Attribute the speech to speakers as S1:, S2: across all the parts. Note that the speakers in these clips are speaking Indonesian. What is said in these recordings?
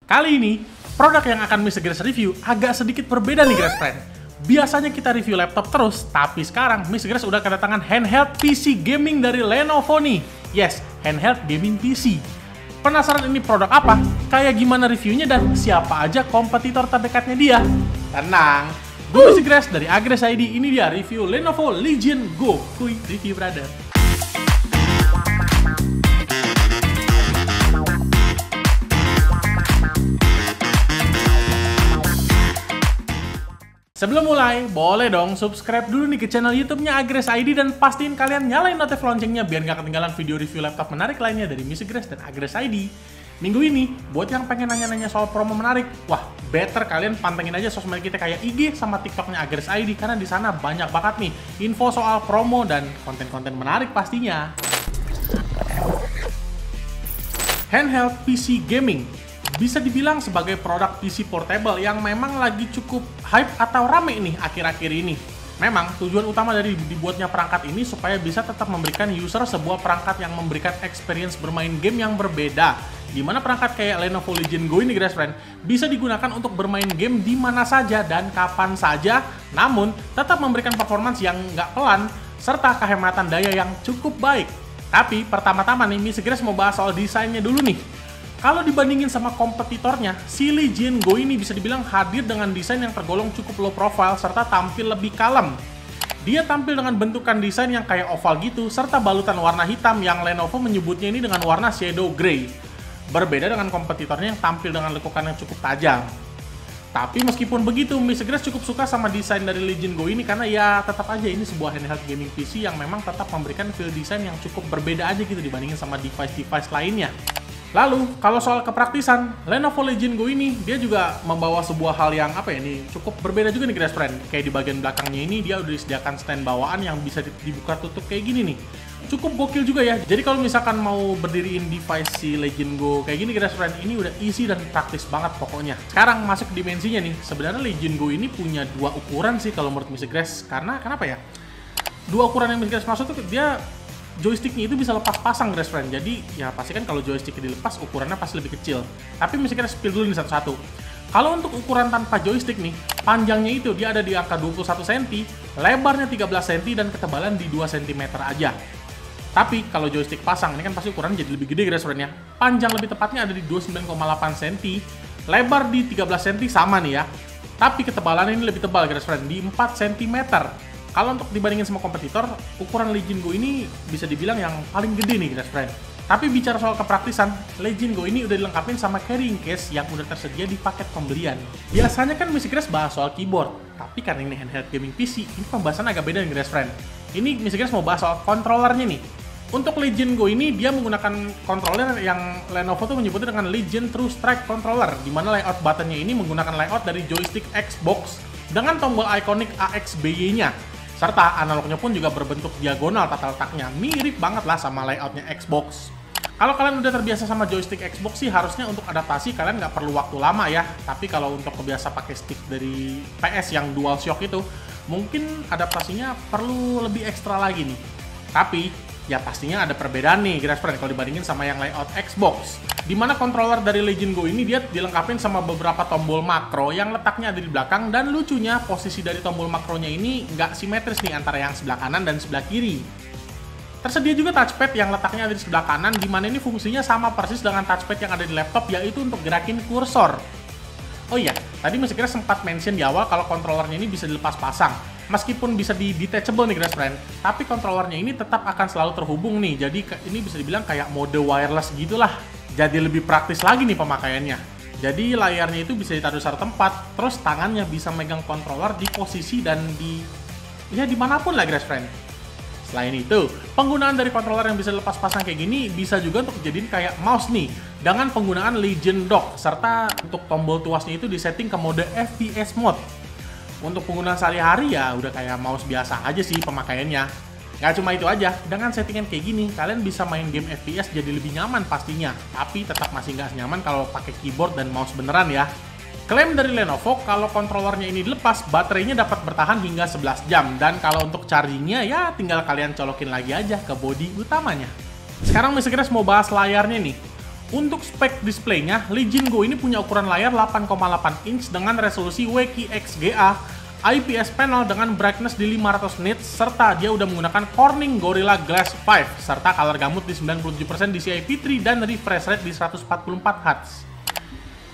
S1: Kali ini, produk yang akan Mr. Grace review agak sedikit berbeda nih Grace Friend. Biasanya kita review laptop terus, tapi sekarang Mr. Grace udah kedatangan handheld PC gaming dari Lenovo nih. Yes, handheld gaming PC. Penasaran ini produk apa? Kayak gimana reviewnya dan siapa aja kompetitor terdekatnya dia? Tenang, gue Mr. Grace dari Agres ID, ini dia review Lenovo Legion Go. Kui review brother. Sebelum mulai, boleh dong subscribe dulu nih ke channel YouTube-nya Agres ID dan pastiin kalian nyalain notif loncengnya biar nggak ketinggalan video review laptop menarik lainnya dari Mr. Grace dan Agres ID. Minggu ini, buat yang pengen nanya-nanya soal promo menarik, wah, better kalian pantengin aja sosmed kita kayak IG sama TikTok-nya Agres ID karena di sana banyak banget nih info soal promo dan konten-konten menarik pastinya. Handheld PC gaming bisa dibilang sebagai produk PC portable yang memang lagi cukup hype atau rame nih akhir-akhir ini. Memang tujuan utama dari dibuatnya perangkat ini supaya bisa tetap memberikan user sebuah perangkat yang memberikan experience bermain game yang berbeda. Dimana perangkat kayak Lenovo Legion Go ini guys friend bisa digunakan untuk bermain game di mana saja dan kapan saja, namun tetap memberikan performance yang nggak pelan serta kehematan daya yang cukup baik. Tapi pertama-tama nih Mr. Grace mau bahas soal desainnya dulu nih. Kalau dibandingin sama kompetitornya, si Legion Go ini bisa dibilang hadir dengan desain yang tergolong cukup low profile serta tampil lebih kalem. Dia tampil dengan bentukan desain yang kayak oval gitu, serta balutan warna hitam yang Lenovo menyebutnya ini dengan warna shadow grey. Berbeda dengan kompetitornya yang tampil dengan lekukan yang cukup tajam. Tapi meskipun begitu, Mr. Grace cukup suka sama desain dari Legion Go ini karena ya tetap aja ini sebuah handheld gaming PC yang memang tetap memberikan feel desain yang cukup berbeda aja gitu dibandingin sama device-device lainnya. Lalu, kalau soal kepraktisan, Lenovo Legion Go ini dia juga membawa sebuah hal yang cukup berbeda juga nih guys friend. Kayak di bagian belakangnya ini dia udah disediakan stand bawaan yang bisa dibuka tutup kayak gini nih. Cukup gokil juga ya. Jadi kalau misalkan mau berdiriin device si Legion Go kayak gini guys friend, ini udah easy dan praktis banget pokoknya. Sekarang masuk ke dimensinya nih. Sebenarnya Legion Go ini punya dua ukuran sih kalau menurut Mr. Grace. Karena kenapa ya? Dua ukuran yang Mr. Grace maksud tuh dia joysticknya itu bisa lepas pasang guys friend. Jadi ya pasti kan kalau joysticknya dilepas ukurannya pasti lebih kecil. Tapi mesti kita spill dulu nih satu-satu. Kalau untuk ukuran tanpa joystick nih, panjangnya itu dia ada di angka 21 cm, lebarnya 13 cm dan ketebalan di 2 cm aja. Tapi kalau joystick pasang ini kan pasti ukurannya jadi lebih gede guys friend ya. Panjang lebih tepatnya ada di 29,8 cm, lebar di 13 cm sama nih ya. Tapi ketebalan ini lebih tebal guys friend di 4 cm. Kalau untuk dibandingin sama kompetitor, ukuran Legion Go ini bisa dibilang yang paling gede nih guys friend. Tapi bicara soal kepraktisan, Legion Go ini udah dilengkapin sama carrying case yang udah tersedia di paket pembelian. Biasanya kan Mr. Grace bahas soal keyboard, tapi karena ini handheld gaming PC, ini pembahasan agak beda nih guys friend. Ini Mr. Grace mau bahas soal controllernya nih. Untuk Legion Go ini dia menggunakan controller yang Lenovo tuh menyebutnya dengan Legion True Strike Controller, di mana layout buttonnya ini menggunakan layout dari joystick Xbox dengan tombol ikonik AXBY-nya. Serta analognya pun juga berbentuk diagonal tata letaknya, mirip banget lah sama layoutnya Xbox. Kalau kalian udah terbiasa sama joystick Xbox sih harusnya untuk adaptasi kalian nggak perlu waktu lama ya. Tapi kalau untuk kebiasa pakai stick dari PS yang DualShock itu, mungkin adaptasinya perlu lebih ekstra lagi nih. Tapi ya pastinya ada perbedaan nih guys friend kalau dibandingin sama yang layout Xbox. Dimana controller dari Legion Go ini dia dilengkapi sama beberapa tombol makro yang letaknya ada di belakang, dan lucunya posisi dari tombol makronya ini nggak simetris nih antara yang sebelah kanan dan sebelah kiri. Tersedia juga touchpad yang letaknya ada di sebelah kanan, dimana ini fungsinya sama persis dengan touchpad yang ada di laptop, yaitu untuk gerakin kursor. Oh iya, tadi Mr. Grace sempat mention di awal kalau kontrolernya ini bisa dilepas pasang. Meskipun bisa di detachable nih guys friend, tapi kontrolernya ini tetap akan selalu terhubung nih. Jadi ini bisa dibilang kayak mode wireless gitulah. Jadi lebih praktis lagi nih pemakaiannya. Jadi layarnya itu bisa ditaruh di satu tempat, terus tangannya bisa megang controller di posisi dan dimanapun lah guys friend. Selain itu, penggunaan dari controller yang bisa lepas pasang kayak gini bisa juga untuk jadiin kayak mouse nih, dengan penggunaan Legion Dock, serta untuk tombol tuasnya itu disetting ke mode FPS mode. Untuk penggunaan sehari-hari ya udah kayak mouse biasa aja sih pemakaiannya. Gak cuma itu aja, dengan settingan kayak gini, kalian bisa main game FPS jadi lebih nyaman pastinya. Tapi tetap masih nggak nyaman kalau pakai keyboard dan mouse beneran ya. Klaim dari Lenovo, kalau kontrolernya ini dilepas, baterainya dapat bertahan hingga 11 jam. Dan kalau untuk chargingnya, ya tinggal kalian colokin lagi aja ke bodi utamanya. Sekarang Mr. Grace mau bahas layarnya nih. Untuk spek displaynya, Legion Go ini punya ukuran layar 8,8 inch dengan resolusi WQXGA, IPS panel dengan brightness di 500 nits, serta dia udah menggunakan Corning Gorilla Glass 5, serta color gamut di 97% DCI P3 dan refresh rate di 144 Hz.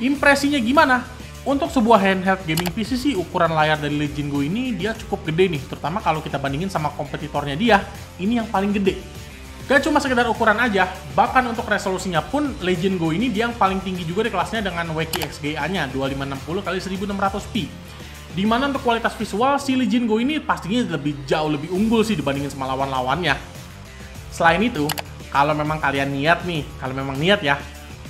S1: Impresinya gimana? Untuk sebuah handheld gaming PC sih, ukuran layar dari Legion Go ini dia cukup gede nih, terutama kalau kita bandingin sama kompetitornya dia, ini yang paling gede. Gak cuma sekedar ukuran aja, bahkan untuk resolusinya pun Legion Go ini dia yang paling tinggi juga di kelasnya dengan WQXGA-nya 2560x1600p. Dimana untuk kualitas visual, si Legion Go ini pastinya jauh lebih unggul sih dibandingin sama lawan-lawannya. Selain itu, kalau memang kalian niat ya,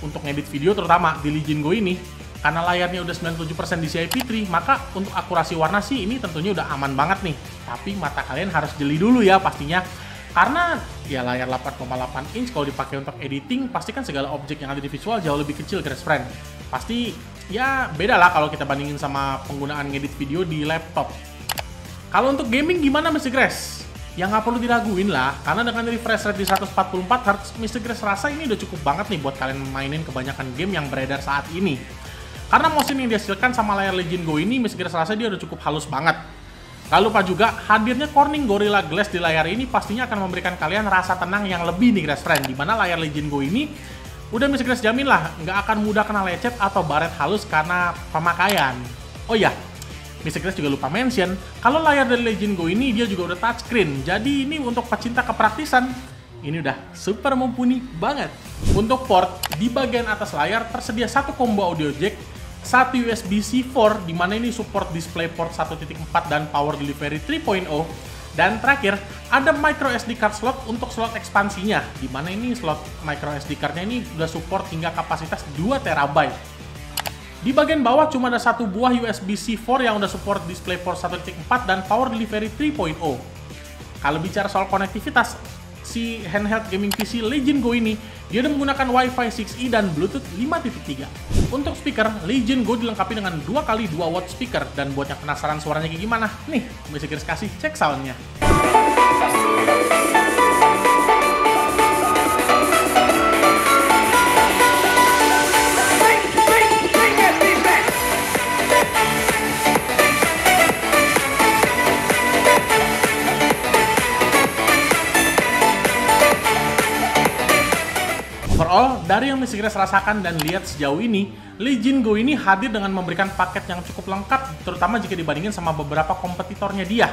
S1: untuk ngedit video terutama di Legion Go ini, karena layarnya udah 97% DCI P3, maka untuk akurasi warna sih ini tentunya udah aman banget nih. Tapi mata kalian harus jeli dulu ya pastinya. Karena ya layar 8,8 inch kalau dipakai untuk editing, pasti kan segala objek yang ada di visual jauh lebih kecil, guys friend. Pasti ya beda lah kalau kita bandingin sama penggunaan ngedit video di laptop. Kalau untuk gaming gimana Mr. Grace? Ya nggak perlu diraguin lah, karena dengan refresh rate di 144 Hz, Mr. Grace rasa ini udah cukup banget nih buat kalian mainin kebanyakan game yang beredar saat ini. Karena motion yang dihasilkan sama layar Legion Go ini, Mr. Grace rasa dia udah cukup halus banget. Gak lupa juga, hadirnya Corning Gorilla Glass di layar ini pastinya akan memberikan kalian rasa tenang yang lebih nih guys friend. Dimana layar Legion Go ini udah Mr. Grace jamin lah nggak akan mudah kena lecet atau baret halus karena pemakaian. Oh iya, Mr. Grace juga lupa mention kalau layar dari Legion Go ini dia juga udah touchscreen. Jadi ini untuk pecinta kepraktisan, ini udah super mumpuni banget. Untuk port, di bagian atas layar tersedia satu combo audio jack, satu USB-C 4, dimana ini support DisplayPort 1.4 dan Power Delivery 3.0, dan terakhir ada micro SD card slot untuk slot ekspansinya, dimana ini slot micro SD cardnya ini udah support hingga kapasitas 2 TB. Di bagian bawah cuma ada satu buah USB-C 4 yang udah support DisplayPort 1.4 dan Power Delivery 3.0. Kalau bicara soal konektivitas, si handheld gaming PC Legion Go ini dia udah menggunakan Wi-Fi 6E dan Bluetooth 5.3. Untuk speaker, Legion Go dilengkapi dengan 2x2 watt speaker, dan buat yang penasaran suaranya kayak gimana, nih Mr. Grace kasih cek soundnya. Overall, dari yang Mr. Grace rasakan dan lihat sejauh ini, Legion Go ini hadir dengan memberikan paket yang cukup lengkap, terutama jika dibandingin sama beberapa kompetitornya dia.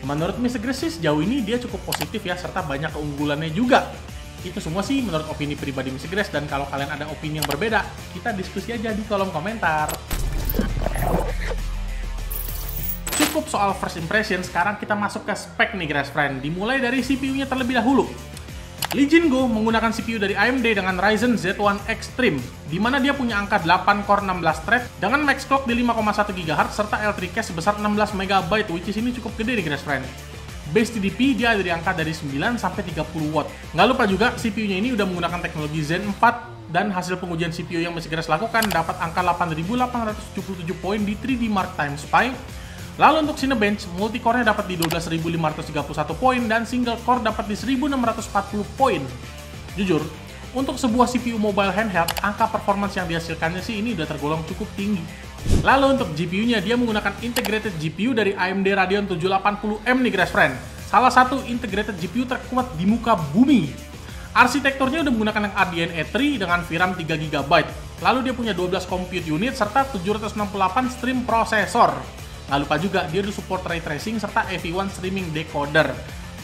S1: Menurut Mr. Grace sih sejauh ini dia cukup positif ya, serta banyak keunggulannya juga. Itu semua sih menurut opini pribadi Mr. Grace, dan kalau kalian ada opini yang berbeda, kita diskusi aja di kolom komentar. Cukup soal first impression, sekarang kita masuk ke spek nih guys friend. Dimulai dari CPU-nya terlebih dahulu. Legion Go menggunakan CPU dari AMD dengan Ryzen Z1 Extreme, di mana dia punya angka 8 core 16 thread dengan max clock di 5,1 GHz serta L3 cache sebesar 16 MB, which is ini cukup gede nih guys friend. Base TDP dia ada di angka dari 9 sampai 30 watt. Nggak lupa juga CPU-nya ini udah menggunakan teknologi Zen 4, dan hasil pengujian CPU yang Mr. Grace lakukan dapat angka 8.877 poin di 3D Mark Time Spy. Lalu untuk Cinebench, multicore-nya dapat di 12.531 poin dan single core dapat di 1.640 poin. Jujur, untuk sebuah CPU mobile handheld, angka performance yang dihasilkannya sih ini udah tergolong cukup tinggi. Lalu untuk GPU-nya, dia menggunakan integrated GPU dari AMD Radeon 780M nih guys friend. Salah satu integrated GPU terkuat di muka bumi. Arsitekturnya udah menggunakan yang RDNA 3 dengan VRAM 3GB. Lalu dia punya 12 compute unit serta 768 stream processor. Nggak lupa juga, dia udah support ray tracing serta AV1 streaming decoder.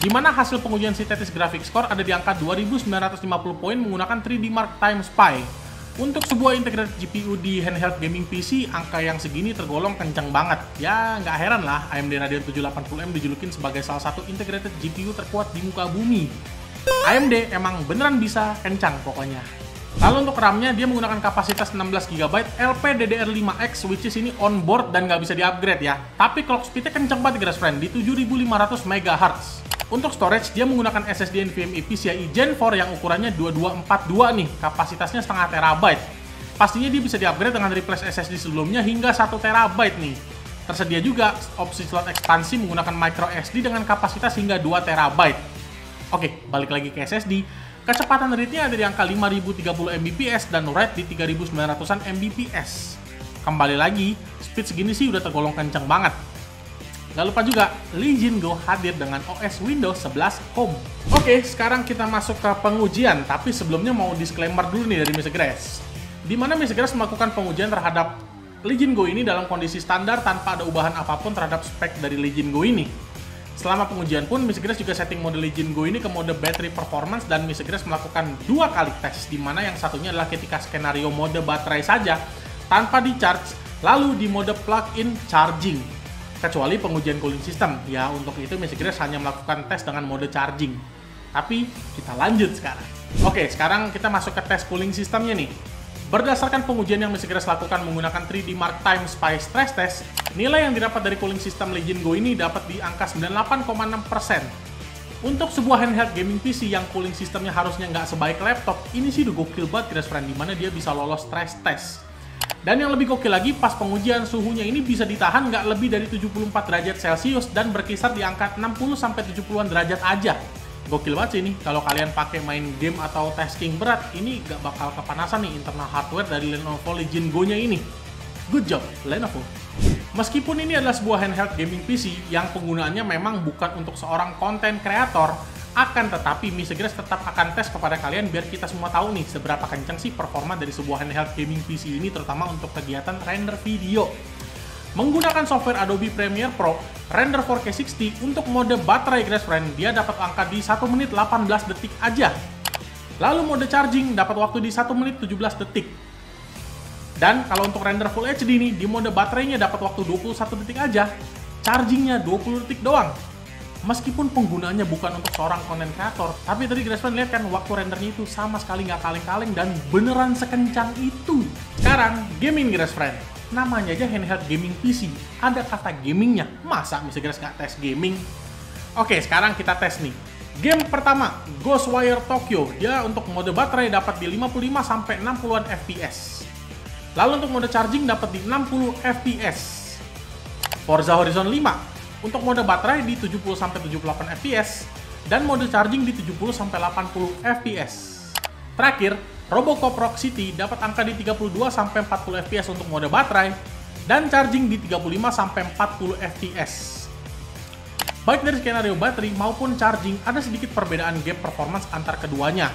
S1: Dimana hasil pengujian sintetis graphics score ada di angka 2.950 poin menggunakan 3D Mark Time Spy. Untuk sebuah integrated GPU di handheld gaming PC, angka yang segini tergolong kencang banget. Ya, nggak heran lah AMD Radeon 780M dijulukin sebagai salah satu integrated GPU terkuat di muka bumi. AMD emang beneran bisa kencang pokoknya. Lalu untuk RAM-nya, dia menggunakan kapasitas 16GB LPDDR5X, which is ini on board dan nggak bisa di-upgrade ya. Tapi clock speed-nya kenceng banget guys friend, di 7500 MHz. Untuk storage, dia menggunakan SSD NVMe PCIe Gen 4 yang ukurannya 2242 nih, kapasitasnya setengah terabyte. Pastinya dia bisa di-upgrade dengan replace SSD sebelumnya hingga 1 terabyte nih. Tersedia juga opsi slot ekspansi menggunakan micro SD dengan kapasitas hingga 2 terabyte. Oke, balik lagi ke SSD. Kecepatan read-nya ada di angka 5030 Mbps dan write di 3900-an Mbps. Kembali lagi, speed segini sih udah tergolong kencang banget. Gak lupa juga, Legion Go hadir dengan OS Windows 11 Home. Oke, sekarang kita masuk ke pengujian, tapi sebelumnya mau disclaimer dulu nih dari Mr. Grace. Dimana Mr. Grace melakukan pengujian terhadap Legion Go ini dalam kondisi standar tanpa ada ubahan apapun terhadap spek dari Legion Go ini. Selama pengujian pun, Mr. Grace juga setting mode Legion Go ini ke mode battery performance dan Mr. Grace melakukan 2 kali tes, di mana yang satunya adalah ketika skenario mode baterai saja, tanpa di-charge, lalu di mode plug-in charging. Kecuali pengujian cooling system, ya untuk itu Mr. Grace hanya melakukan tes dengan mode charging. Tapi, kita lanjut sekarang. Oke, sekarang kita masuk ke tes cooling systemnya nih. Berdasarkan pengujian yang Mr. Grace lakukan menggunakan 3D Mark Time SPY Stress Test, nilai yang didapat dari cooling system Legion Go ini dapat di angka 98,6%. Untuk sebuah handheld gaming PC yang cooling systemnya harusnya nggak sebaik laptop, ini sih udah gokil banget Grace Friend, dimana dia bisa lolos stress test. Dan yang lebih gokil lagi, pas pengujian suhunya ini bisa ditahan nggak lebih dari 74 derajat Celcius dan berkisar di angka 60-70-an derajat aja. Gokil banget sih ini, kalau kalian pakai main game atau tasking berat, ini gak bakal kepanasan nih internal hardware dari Lenovo Legion Go-nya ini. Good job, Lenovo. Meskipun ini adalah sebuah handheld gaming PC yang penggunaannya memang bukan untuk seorang content creator, akan tetapi Mr. Grace tetap akan tes kepada kalian biar kita semua tahu nih seberapa kencang sih performa dari sebuah handheld gaming PC ini, terutama untuk kegiatan render video. Menggunakan software Adobe Premiere Pro, render 4K 60 untuk mode baterai Grace Friend, dia dapat angka di 1 menit 18 detik aja. Lalu mode charging dapat waktu di 1 menit 17 detik. Dan kalau untuk render Full HD nih, di mode baterainya dapat waktu 21 detik aja, chargingnya 20 detik doang. Meskipun penggunaannya bukan untuk seorang content creator, tapi tadi Grace Friend lihat kan waktu rendernya itu sama sekali nggak kaleng-kaleng dan beneran sekencang itu. Sekarang, gaming Grace Friend. Namanya aja handheld gaming PC, ada kata gamingnya, masa Mr. Grace nggak tes gaming? Oke, sekarang kita tes nih. Game pertama, Ghostwire Tokyo, dia untuk mode baterai dapat di 55-60an fps. Lalu untuk mode charging dapat di 60 fps. Forza Horizon 5, untuk mode baterai di 70-78 fps, dan mode charging di 70-80 fps. Terakhir, Robocop Rock City dapat angka di 32-40 fps untuk mode baterai, dan charging di 35-40 fps. Baik dari skenario baterai maupun charging, ada sedikit perbedaan gap performance antar keduanya.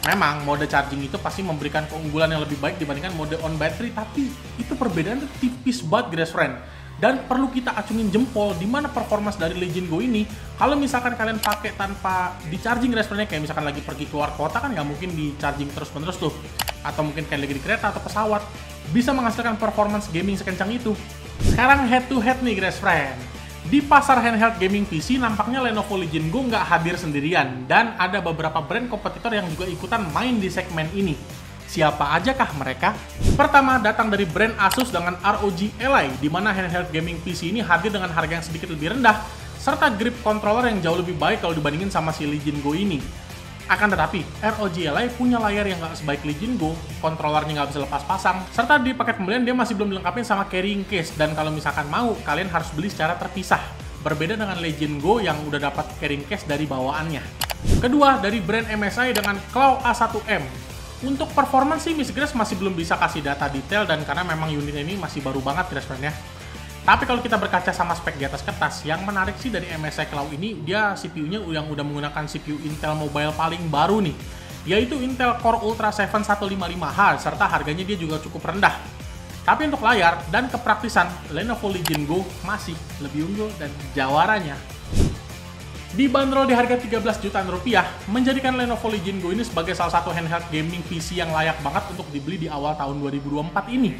S1: Memang, mode charging itu pasti memberikan keunggulan yang lebih baik dibandingkan mode on battery, tapi itu perbedaan itu tipis banget, Grace Friend. Dan perlu kita acungin jempol di mana performance dari Legion Go ini, kalau misalkan kalian pakai tanpa di charging responnya, kayak misalkan lagi pergi keluar kota kan nggak mungkin di charging terus-menerus tuh, atau mungkin kayak lagi di kereta atau pesawat, bisa menghasilkan performance gaming sekencang itu. Sekarang head to head nih Grace Friend. Di pasar handheld gaming PC nampaknya Lenovo Legion Go nggak hadir sendirian, dan ada beberapa brand kompetitor yang juga ikutan main di segmen ini. Siapa ajakah mereka? Pertama, datang dari brand Asus dengan ROG Ally, di mana handheld gaming PC ini hadir dengan harga yang sedikit lebih rendah, serta grip controller yang jauh lebih baik kalau dibandingin sama si Legion Go ini. Akan tetapi, ROG Ally punya layar yang nggak sebaik Legion Go, kontrolernya nggak bisa lepas pasang, serta di paket pembelian dia masih belum dilengkapi sama carrying case, dan kalau misalkan mau, kalian harus beli secara terpisah. Berbeda dengan Legion Go yang udah dapat carrying case dari bawaannya. Kedua, dari brand MSI dengan Claw A1M. Untuk performance sih, Mr. Grace masih belum bisa kasih data detail, dan karena memang unit ini masih baru banget Grace Friend ya. Tapi kalau kita berkaca sama spek di atas kertas, yang menarik sih dari MSI Claw ini, dia CPU-nya yang udah menggunakan CPU Intel Mobile paling baru nih, yaitu Intel Core Ultra 7 155H, serta harganya dia juga cukup rendah. Tapi untuk layar dan kepraktisan, Lenovo Legion Go masih lebih unggul dan jawaranya. Dibanderol di harga 13 jutaan rupiah, menjadikan Lenovo Legion Go ini sebagai salah satu handheld gaming PC yang layak banget untuk dibeli di awal tahun 2024 ini.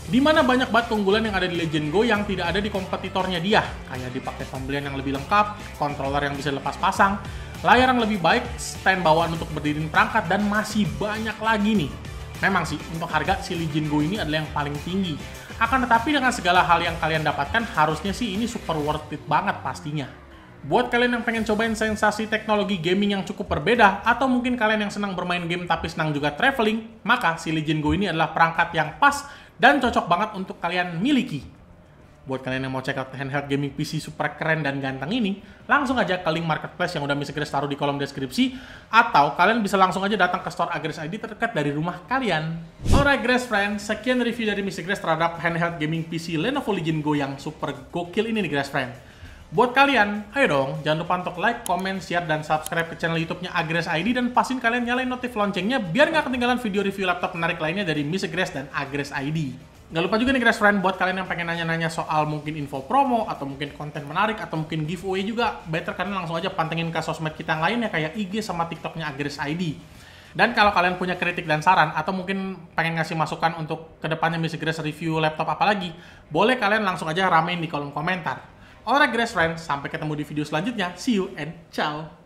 S1: Dimana banyak banget keunggulan yang ada di Legion Go yang tidak ada di kompetitornya dia, kayak di paket pembelian yang lebih lengkap, controller yang bisa lepas pasang, layar yang lebih baik, stand bawaan untuk berdiriin perangkat, dan masih banyak lagi nih. Memang sih, untuk harga si Legion Go ini adalah yang paling tinggi. Akan tetapi dengan segala hal yang kalian dapatkan, harusnya sih ini super worth it banget pastinya. Buat kalian yang pengen cobain sensasi teknologi gaming yang cukup berbeda, atau mungkin kalian yang senang bermain game tapi senang juga traveling, maka si Legion Go ini adalah perangkat yang pas dan cocok banget untuk kalian miliki. Buat kalian yang mau check out handheld gaming PC super keren dan ganteng ini, langsung aja ke link marketplace yang udah Mr. Grace taruh di kolom deskripsi, atau kalian bisa langsung aja datang ke store Agrace ID terdekat dari rumah kalian. Alright Grace friends, sekian review dari Mr. Grace terhadap handheld gaming PC Lenovo Legion Go yang super gokil ini nih Grace friend. Buat kalian, ayo dong, jangan lupa untuk like, comment, share, dan subscribe ke channel YouTube-nya Agrace ID, dan pastiin kalian nyalain notif loncengnya biar nggak ketinggalan video review laptop menarik lainnya dari Mr. Grace dan Agrace ID. Nggak lupa juga nih Grace friend, buat kalian yang pengen nanya-nanya soal mungkin info promo, atau mungkin konten menarik, atau mungkin giveaway juga, better kalian langsung aja pantengin ke sosmed kita yang lainnya kayak IG sama TikToknya Agrace ID. Dan kalau kalian punya kritik dan saran, atau mungkin pengen ngasih masukan untuk kedepannya Mr. Grace review laptop apa lagi, boleh kalian langsung aja ramein di kolom komentar. Alright Grace friends, sampai ketemu di video selanjutnya. See you and ciao!